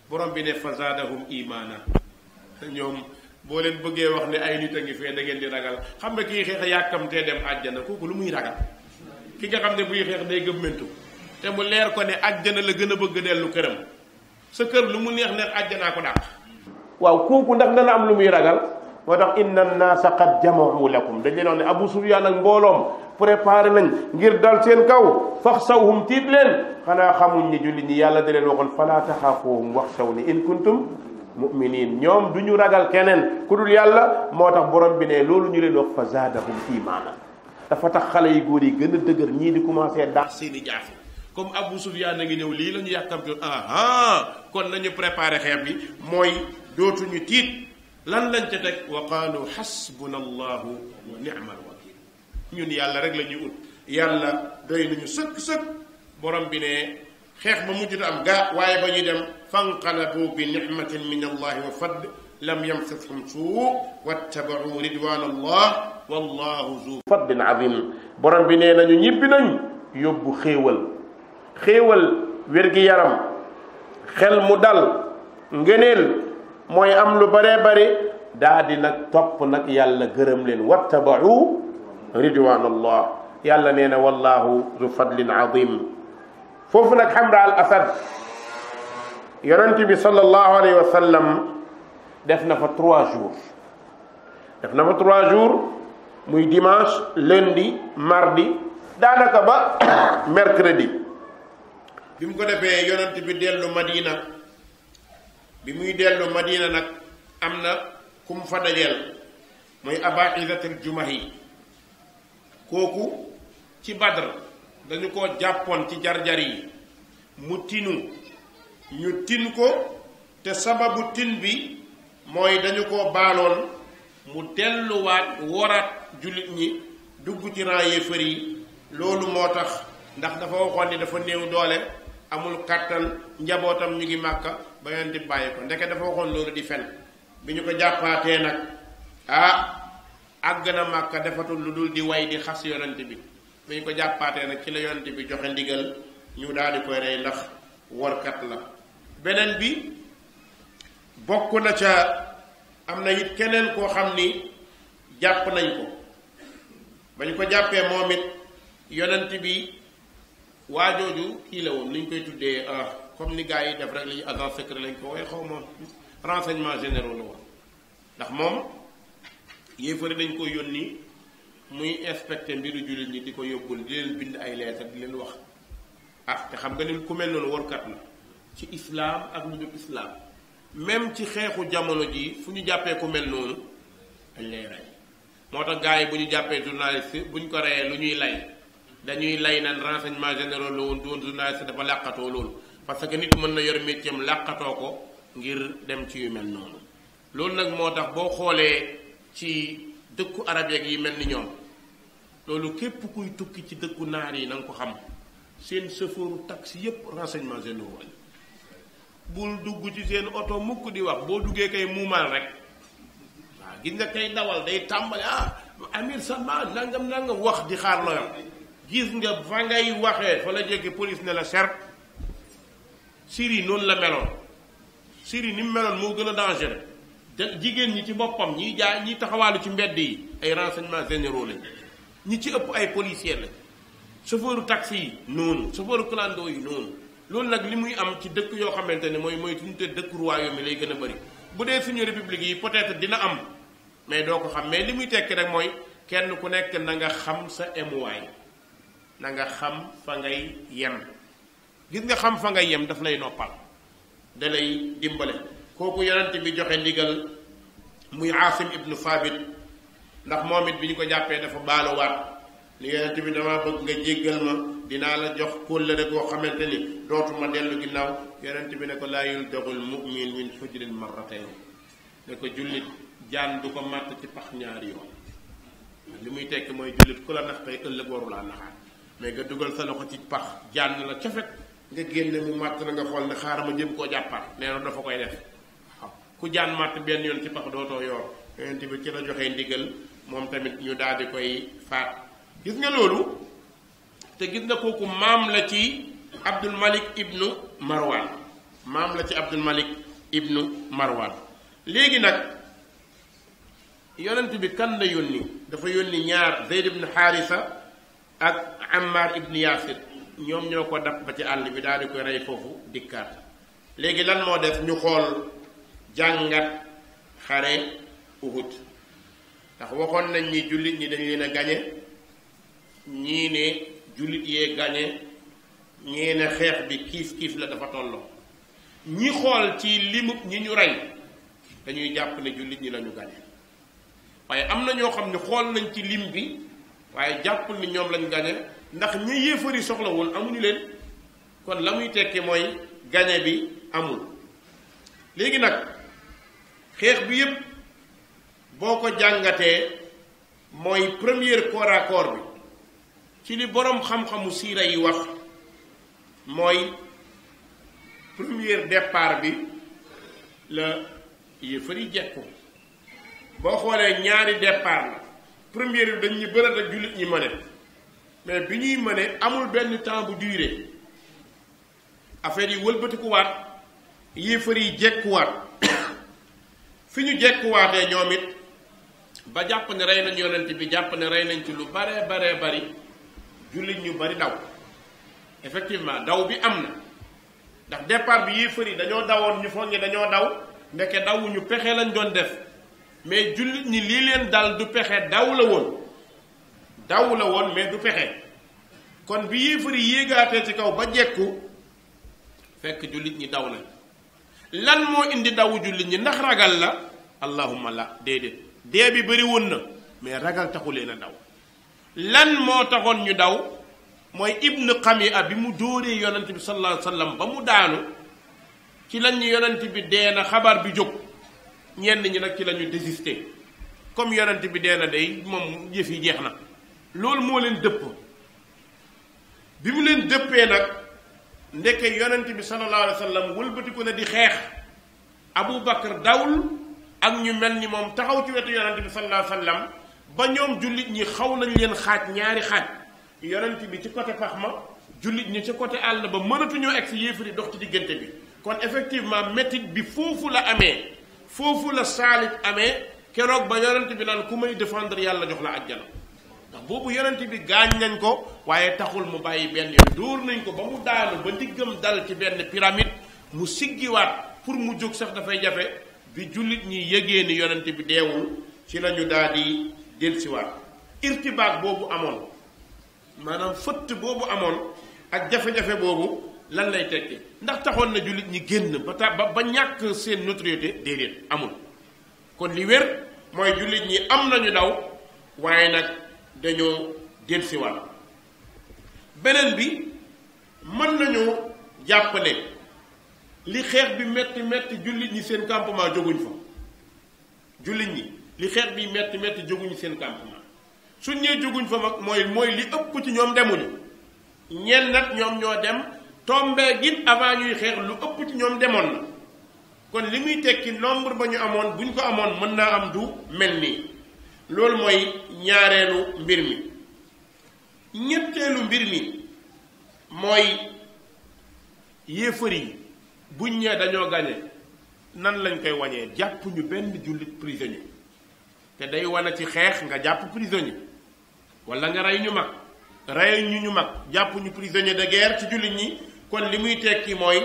borom bi ne fa zaadahum imaana ñoom boo leen bëggee wax ne ay nit a ngi fee da ngeen di ragal xam nga kii xeex yàkkamtee dem àjjana kooku lu muy ragal ki nga xam ne buy xeex day gëmmentu te mu leer ko ne àjjana la gën a bëgg dellu këram sa kër lu mu neex neex àjjanaa ko dàq waaw kooku ndax dana am lu muy ragal moo tax inna annaasa qad jama'u lakum dañ leen wax ne Abu Sufyaan ak mbooloom préparé nañ ngir dal seen kaw faxsawhum tiit leen xanaa xamuñ ni jullit ñi yàlla da leen waxoon falaa taxaafuhum waxsawni in kuntum mu'minin ñoom du ñu ragal keneen ku dul yàlla moo tax borom bi ne loolu ñu leen wax fa zaadahum imaana dafa tax xale yi góor yi gën a dëgër ñii di commencé daax seeni jaafi comme Abu Sufyaan a ngi ñëw lii la ñu yàkkamte kon nañu préparé xeex bi mooy dootuñu tiit lan lañ ca teg wa qaalu xasbuna allahu wa ni'mal wakil ñun yàlla rek la ñuy ut yàlla doy nañu sëkk borom bi ne xeex ba mujj na am gaa waaye ba ñuy dem fanqalabu bi nicmatin min allahi wa fadd lam yamsashum suu wattabau ridwan allah wallahu zu faddin azim borom bi nee nañu ñibbi nañ yóbbu xéewal wér-gi-yaram xel mu dal ngëneel mooy am lu baree bari daa di nag topp nag yàlla gërëm leen wattabau ridwan allah yàlla nee na wallahu zu fadlin azim foofu nag Hamra al Asad yonent bi sallallahu alayhi wa sallam def na fa 3 jours muy dimanche lundi mardi daanaka ba mercredi bi mu ko defee yonent bi dellu Madina bi muy dellu Madina nag am na ku mu fa dajeel mooy Aba Izat al Jumahi kooku ci Badr dañu ko jàppoon ci jar-jar yi mu tinu ñu tin ko te sababu tin bi mooy dañu ko baaloon mu delluwaat woraat jullit ñi dugg ci rang yéefar yi loolu moo tax ndax dafa waxoon ni dafa néew doole amul kàttan njabootam ñu ngi màkka ba yoon di bàyyi ko ndeke dafa waxoon loolu di fen bi ñu ko jàppaatee nag àgg na màkka defatul lu dul di way di xas yonent bi bi ñu ko jàppaatee nag ci la yonent bi joxe ndigal ñu daal di koy rey ndax warkat la beneen bi bokk na ca am na it keneen koo xam ni jàpp nañ ko ba ñu ko jàppee moom it yonent bi waajooju kii la woon ni ñu koy tuddee comme ni gars yi def rek li ñu agent secret lañ ko waaye xaw ma renseignement généraux la woon ndax moom yéefari dañ ko yónni muy inspecté mbiru jullit ñi di ko yóbbul di leen bind ay lettre di leen wax te xam nga ni ku mel noonu warkat la ci islaam ak lu dul islaam même ci xeexu jamono ji fu ñu jàppee ku mel noonu dañ lay rey moo tax gars yi bu ñu jàppee journaliste bu ñu ko reyee lu ñuy lay dañuy lay naan renseignement généraux la woon doon journaliste dafa làqatoo loolu parce que nit mën na yor métier am làqatoo ko ngir dem ci yu mel noonu loolu nag moo tax boo xoolee ci dëkku arab yeeg yi mel ni ñoom loolu képp kuy tukki ci dëkku naar yi na nga ko xam seen chauffeuru taxi yépp renseignement généraux lañ bul dugg ci seen oto mukk di wax boo duggee kay muumal rek waaw gis nga kay dawal day tàmbali Amir Salman nangam wax di xaar la gis nga fa ngay waxee fa la jéggi police ne la cher Syrie noonu la meloon Syrie ni mu meloon moo gën a dangereux te jigéen ñi ci boppam ñiy jaay ñiy taxawaalu ci mbedd yi ay renseignements généraux lañ ñi ci ëpp ay policiers lañ chauffeuru taxi yi noonu chauffeuru clando yi noonu loolu nag li muy am ci dëkk yoo xamante ne mooy suñu te dëkk royaume yi lay gën a bëri bu dee suñu république yi peut-être dina am mais doo ko xam mais li muy tekki rek mooy kenn ku nekk na nga xam sa emuwaay na nga xam fa ngay yem gis nga xam fa ngay yem daf lay noppal da lay dimbale kooku yonent bi joxe ndigal muy Aasim ibnu Saabit ndax moom it bi ñu ko jàppee dafa baaluwaat li yonent bi dama bëgg nga jéggal ma dinaa la jox kóllëre goo xamante ni dootuma dellu ginnaaw yonent bi ne ko laa yuldagul mu'min min hujrin marratayn ne ko jullit jaan du ko màtt ci pax ñaari yoon li muy tekki mooy jullit ku la nax tey ëllëg waru laa naxaat mais nga dugal sa loxo ci pax jaan la cofet nga génne mu màtt la nga xool ne xaaral ma jëm koo jàppaat nee na dafa koy def waaw ku jaan màtt benn yoon ci pax dootoo yor yonent bi ci la joxee ndigal moom tamit ñu daal di koy faat gis nga loolu te gis nga kooku maam la ci Abdul Malik ibnu Marwan maam la ci Abdul Malik ibnu Marwan léegi nag yonent bi kan la yónni dafa yónni ñaar Zayd ibnu Haarisa ak Ammar ibnu Yaasir ñoom ñoo ko dab ba ci àll bi daal di koy rey foofu dikkaat léegi lan moo def ñu xool jàngat xare Uhud ndax waxoon nañ ni jullit ñi dañu leen a gañe ñii ne jullit yee gañe ñii ne xeex bi kiif la dafa tolloo ñi xool ci limub ñi ñu rey dañuy jàpp ne jullit ñi lañu gañe waaye am na ñoo xam ne xool nañ ci lim bi waaye jàppul ni ñoom lañ gañe ndax ñi yéefari soxla woon amuñu leen kon la muy tekki mooy gañe bi amul léegi nag xeex bi yépp boo ko jàngatee mooy premier corps à corps bi ci li boroom xam-xamu siira yi wax mooy premier départ bi la yéefari jekku boo xoolee ñaari départ la premier bi dañ ñu bërat ak jullit ñi mëne mais bi ñuy mëne amul benn temps bu duré affaire yi wëlbatikuwaat yéefar yi jekkuwaat fi ñu jekkuwaatee ñoom it ba jàpp ne rey nañ yonent bi jàpp ne rey nañ ci lu baree bari jullit ñu bari daw effectivement daw bi am na ndax départ bi yéefar yi dañoo dawoon ñu foog ne dañoo daw ndeke dawuñu pexe lañ doon def mais jullit ñi lii leen dal du pexe daw la woon mais du pexe kon bi yéefar yi yéegaatee ci kaw ba jekku fekk jullit ñi daw na lan moo indi dawu jullit ñi ndax ragal la allahumma la déedéet dee bi bëri woon na mais ragal taxu leen a daw lan moo taxoon ñu daw mooy ibnu Qami'a bi mu dóoree yonent bi sallallahu alayhi wa sallam ba mu daanu ci lañ ñu yonent bi dee na xabaar bi jóg ñenn ñi nag ci la ñu désisté comme yonent bi dee na day moom yëf yi jeex na loolu moo leen dëpp bi mu leen dëppee nag ndeke yonent bi sallallahu alayhi wa sallam wëlbatiku na di xeex Abu Bakar dawul ak ñu mel ni moom taxaw ci wetu yonent bi sallallahu alayhi wa sallam ba ñoom jullit ñi xaw nañ leen xaaj ñaari xaaj yonent bi ci côté pax ma jullit ñi ci côté àll ba mënatuñoo egg si yéefari dox ci diggante bi kon effectivement métit bi foofu la amee foofu la saalit amee keroog ba yonent bi naan ku may défendre yàlla jox la àjjana ndax boobu yonent bi gaañ nañ ko waaye taxul mu bàyyi benn yoon dóor nañ ko ba mu daanu ba ndiggam dal ci benn pyramide mu siggiwaat pour mu jóg sax dafay jafe bi jullit ñi yëgee ni yonent bi deewul ci lañu daal di dellusiwaat irtibaak boobu amoon maanaam fëtt boobu amoon ak jafe-jafe boobu lan lay tekki ndax taxoon na jullit ñi génn ba ñàkk seen notoriété déedéet amul kon li wér mooy jullit ñi am nañu daw waaye nag dañoo dellusiwaat beneen bi mën nañu jàpp ne li xeex bi metti metti jullit ñi seen campement jóguñ fa jullit ñi li xeex bi metti metti jóguñu seen campement suñ ñee jóguñ fa mag mooy li ëpp ci ñoom demuñu ñenn nag ñoom ñoo dem tombee git avant ñuy xeex lu ëpp ci ñoom demoon na kon li muy tekki nombre ba ñu amoon buñ ko amoon mën naa am du mel nii loolu mooy ñaareelu mbir mi ñetteelu mbir mi mooy yéefar yi buñ ñee dañoo gañe nan lañ koy wañee jàpp ñu benn jullit prisonnier te day wane ci xeex nga jàpp prisonnier wala nga rey ñu mag rey ñu mag jàpp ñu prisonnier de guerre ci jullit ñi kon li muy tekki mooy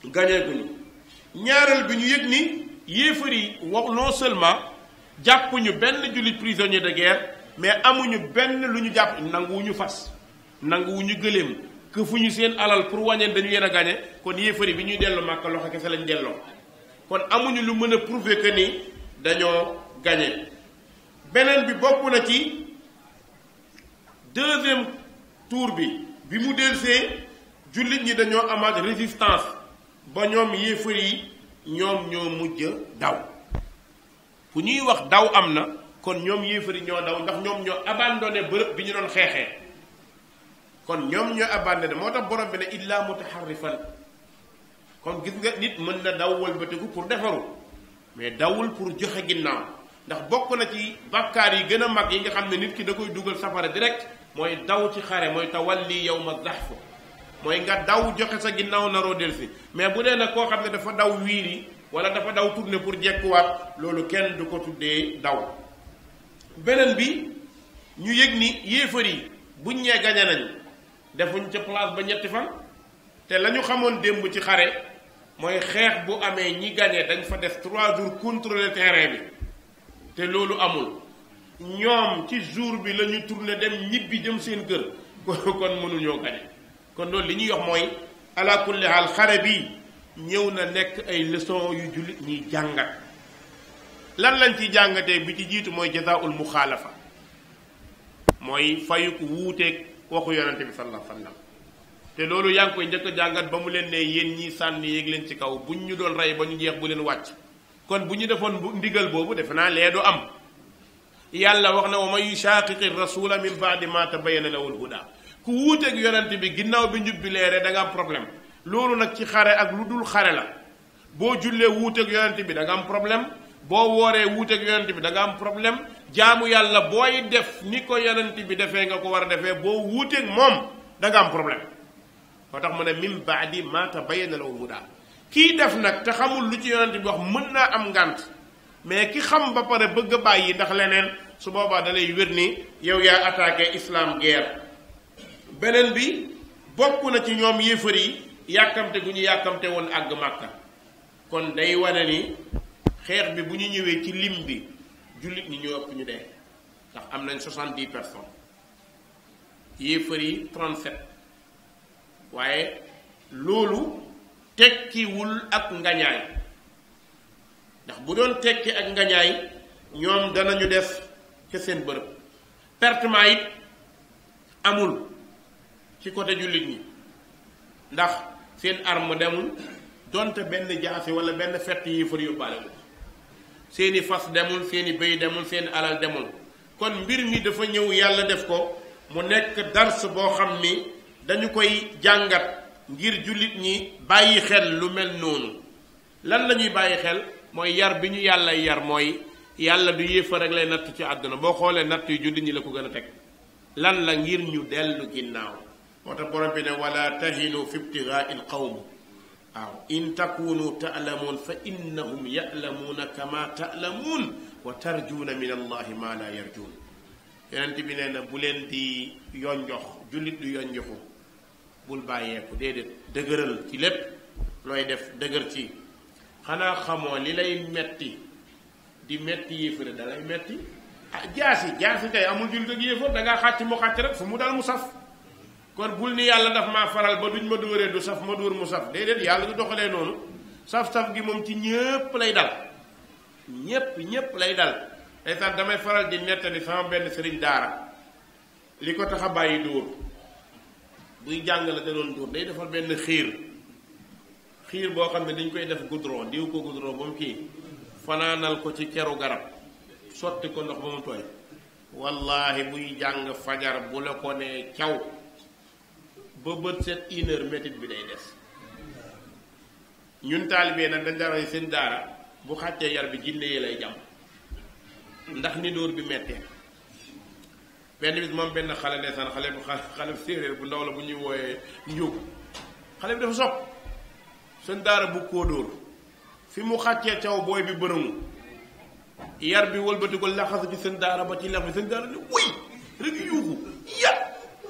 gañeeguñu ñaareel bi ñu yëg ni yéefar yi wax non seulement jàpp ñu benn jullit prisonnier de guerre mais amuñu benn lu ñu jàpp nanguwuñu fas nanguwuñu gëléem këfuñu seen alal pour wàññeen dañu leen a gañe kon yéefar yi bi ñuy dellu Màkka loxo kese lañ delloo kon amuñu lu mën a prouver que ni dañoo gañe beneen bi bokk na ci deuxième tour bi mu delsee jullit ñi dañoo amaat résistance ba ñoom yéefar yi ñoom ñoo mujj daw fu ñuy wax daw am na kon ñoom yéefar yi ñoo daw ndax ñoom ñoo abandonné bërëb bi ñu doon xeexee kon ñoom ñoo abandonné moo tax borom bi ne illa mutaharrifan kon gis nga nit mën na daw wëlbatiku pour defaru mais dawul pour joxe ginnaaw ndax bokk na ci bàkkaar yi gën a mag yi nga xam ne nit ki da koy dugal safara direct mooy daw ci xare mooy tawalli yawma zahf mooy nga daw joxe sa ginnaaw naroo delsi mais bu dee nag koo xam ne dafa daw wiiri wala dafa daw tourner pour jekkuwaat loolu kenn du ko tuddee daw beneen bi ñu yëg ni yéefar yi buñ ñee gañe nañ defuñ ca place ba ñetti fan te la ñu xamoon démb ci xare mooy xeex bu amee ñi gañe dañ fa def 3 jours contrôler terrain bi te loolu amul ñoom ci jour bi la ñu tourné dem ñibbi jëm seen kër kon mënuñoo gañe kon loolu li ñuy wax mooy ala kulli haal xare bi ñëw na nekk ay leçon yu jullit ñiy jàngat lan lañ ciy jàngatee bi ci jiitu mooy jazaa'ul muxaalafa mooy fayuk wuuteeg waxu yonente bi sallallahu alayhi wa sallam te loolu yaa ngi koy njëkk a jàngat ba mu leen ne yéen ñii sànni yéeg leen ci kaw buñ ñu doon rey ba ñu jeex bu leen wàcc kon bu ñu defoon ndigal boobu defe naa lee du am yàlla wax na wa man yushaqiqi rasula min baadi ma tabayyana lahu al-huda ku wuuteeg yonente bi ginnaaw bi njub bi leeree da nga am problème loolu nag ci xare ak lu dul xare la boo jullee wuuteeg yonente bi da nga am problème boo wooree wuuteeg yonente bi da nga am problème jaamu yàlla booy def ni ko yonente bi defee nga ko war a defee boo wuuteeg moom da nga am problème moo tax mu ne min baadi ma tabayyana lahu al-huda kii def nag te xamul lu ci yonente bi wax mën naa am ngànt mais ki xam ba pare bëgg a bàyyi ndax leneen su boobaa da lay wér ni yow yaa attaqué islam guerre beneen bi bokk na ci ñoom yéefar yi yàkkamte gu ñu yàkkamte woon àgg màkka kon day wane ni xeex bi bu ñu ñëwee ci lim bi jullit ñi ñoo ëpp ñu dee ndax am nañ 70 personnes yéefar yi 37 waaye loolu tekkiwul ak ngañaay ndax bu doon tekki ak ngañaay ñoom danañu def ca seen bërëb pertement it amul ci côté jullit ñi ndax seen arme demul donte benn jaasi wala benn fett yéefar yóbbaale ko seeni fas demul seeni béy demul seeni alal demul. kon mbir mi dafa ñëw yàlla def ko mu nekk dars boo xam ni dañu koy jàngat ngir jullit ñi bàyyi xel lu mel noonu. lan la ñuy bàyyi xel mooy yar bi ñu yàlla yar mooy yàlla du yéefa rek lay natt ci àdduna boo xoolee natt yu jullit ñi la ko gën a teg lan la ngir ñu dellu ginnaaw moo tax borom bi ne wala tahinu fi ibtigaa il qawm waaw in takunu taalamuun fa innahum yalamuuna kama taalamuun wa tarjuuna min allahi ma la yarjuun yonent bi nee na bu leen di yonjox jullit du yonjoxu bul bàyyeeku déedéet dëgëral ci lépp looy def dëgër ci xanaa xamoo li lay metti di metti yéefare da lay metti ah jaasi tey amul jullit ak yéefar da ngaa xàcc mu xàcc rek fu mu dal mu saf kon bul ni yàlla daf maa faral ba duñ ma dóoree du saf ma dóor mu saf déedéet yàlla du doxalee noonu saf-saf gi moom ci ñépp lay dal ñépp lay dal ndeysaan damay faral di nettali sama benn sëriñ daara li ko tax a bàyyi dóor buy jàngale da doon dóor day defal benn xiir boo xam ne dañ koy def goudron diw ko goudron ba mu kii fanaanal ko ci keru garab sotti ko ndox ba mu tooy wallahi buy jàng fajar bu la ko nee caw ba bët set 1 heure métit bi day des ñun taalibee nag dañ dara seen daara bu xàccee yar bi jinne yi lay jàmm ndax ni dóor bi mettee benn bis moom benn xale ndeysaan xale bu séeréer bu ndaw la bu ñuy wooyee njóog xale bi dafa sopp seen daara bu koo dóor fi mu xàccee caw booy bi bërëmu yar bi wëlbati ko laxasu ci seen daara ba ci lex bi seen daara ne wuy rek yuuxu ya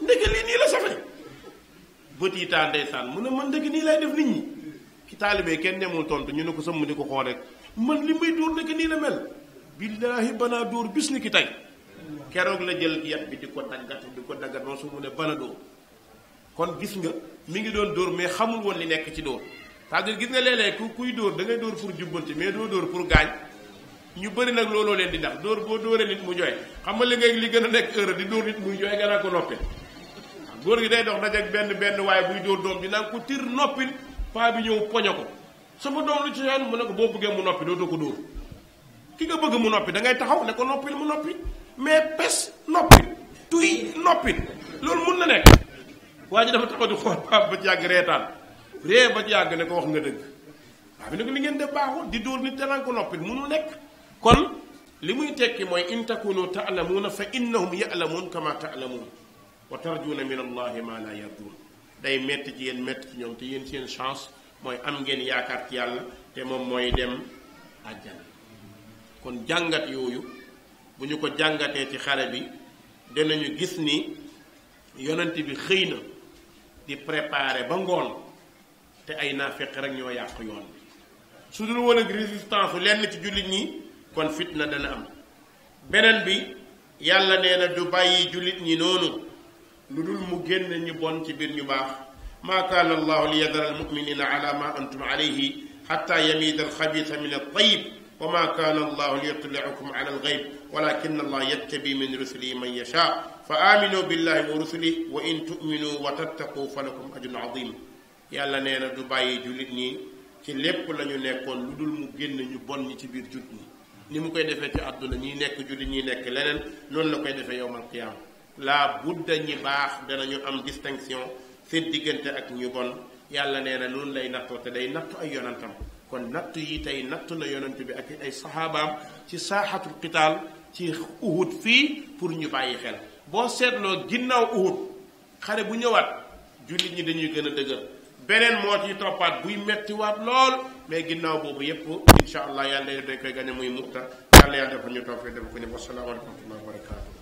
ndeke lii nii la safe bët yi taa ndeysaan mu ne man ndeke nii lay def nit ñi ki taalibee kenn demul tontu ñu ne ko sëmm di ko xool rek man li may dóor ndeke nii la mel billaahi banaa dóor bis ni ki tey keroog la jël yat bi di ko daggat noonu su mu ne bana dóor kon gis nga mi ngi doon dóor mais xamul woon li nekk ci dóor c'est-à-dire gis nga léeg-léeg kuy dóor da ngay dóor pour jubbanti mais doo dóor pour gaañ ñu bëri nag looloo leen di ndax dóor boo dóoree nit mu jooy xam nga li gën a nekk heure di dóor nit muy jooy nga naa ko noppee góor gi day dox dajeek benn waaye buy dóor doom bi naan ko tir noppil paa bi ñëw poño ko sama doom lu ci yoon mu ne ko boo bëggee mu noppi dootoo ko dóor ki nga bëgg mu noppi da ngay taxaw ne ko noppil mu noppi mais pes noppil tuy noppil loolu mun na nekk waa ji dafa taxaw di xool paa ba ci yàgg reetaan ree ba ci yàgg ne ko wax nga dëgg waa bi ne ko li ngeen def baaxul di dóor nit te naan ko noppil munul nekk kon li muy tekki mooy in takunu taalamuuna fa innahum yalamuun kama taalamuun wa tarjuuna min allahi ma la yarjuun day metti ci yéen metti ci ñoom te yéen seen chance mooy am ngeen yaakaar ci yàlla te moom mooy dem àjjana kon jàngat yooyu bu ñu ko jàngatee ci xale bi danañu gis ni yonent bi xëy na di préparer ba ngoon te ay naafeq rek ñoo yàq yoon bi su dul woon ak résistance lenn ci jullit ñi kon fitna dana am beneen bi yàlla nee na du bàyyi jullit ñi noonu lu dul mu génn ñu bon ci biir ñu baax maa kaana allahu li yadara almuminina ala ma antum alayhi xatta yamiida alxabisa min altayib wa ma kaana allahu li yutliakum ala algayb walakin allah yattabi min rusulihi man yasha fa aminu billahi wa rusulihi wa in tuminu wa tattaqu fa lakum ajrun azim yàlla nee na du bàyyi jullit ñi ci lépp la ñu nekkoon lu dul mu génn ñu bon ñi ci biir jullit ñi ni mu koy defee ci àdduna ñi nekk jullit ñi nekk leneen noonu la koy defee yowmal qiyaama laa budda ñi baax danañu am distinction seen diggante ak ñu bon yàlla nee na noonu lay nattoo te day nattu ay yonantam kon nattu yi tey nattu na yonant bi ak ay saxaabaam ci saaxatul qitaal ci Uhud fii pour ñu bàyyi xel boo seetloo ginnaaw Uhud xare bu ñëwaat jullit ñi dañuy gën a dëgër beneen moo ci toppaat buy mettiwaat lool mais ginnaaw boobu yépp insha allah yàlla dañ koy gañe muy muxta yàlla yàlla dafa ñu toog fi def ko ni wasalaamaaleykum wa rahmatullahi wa barakatu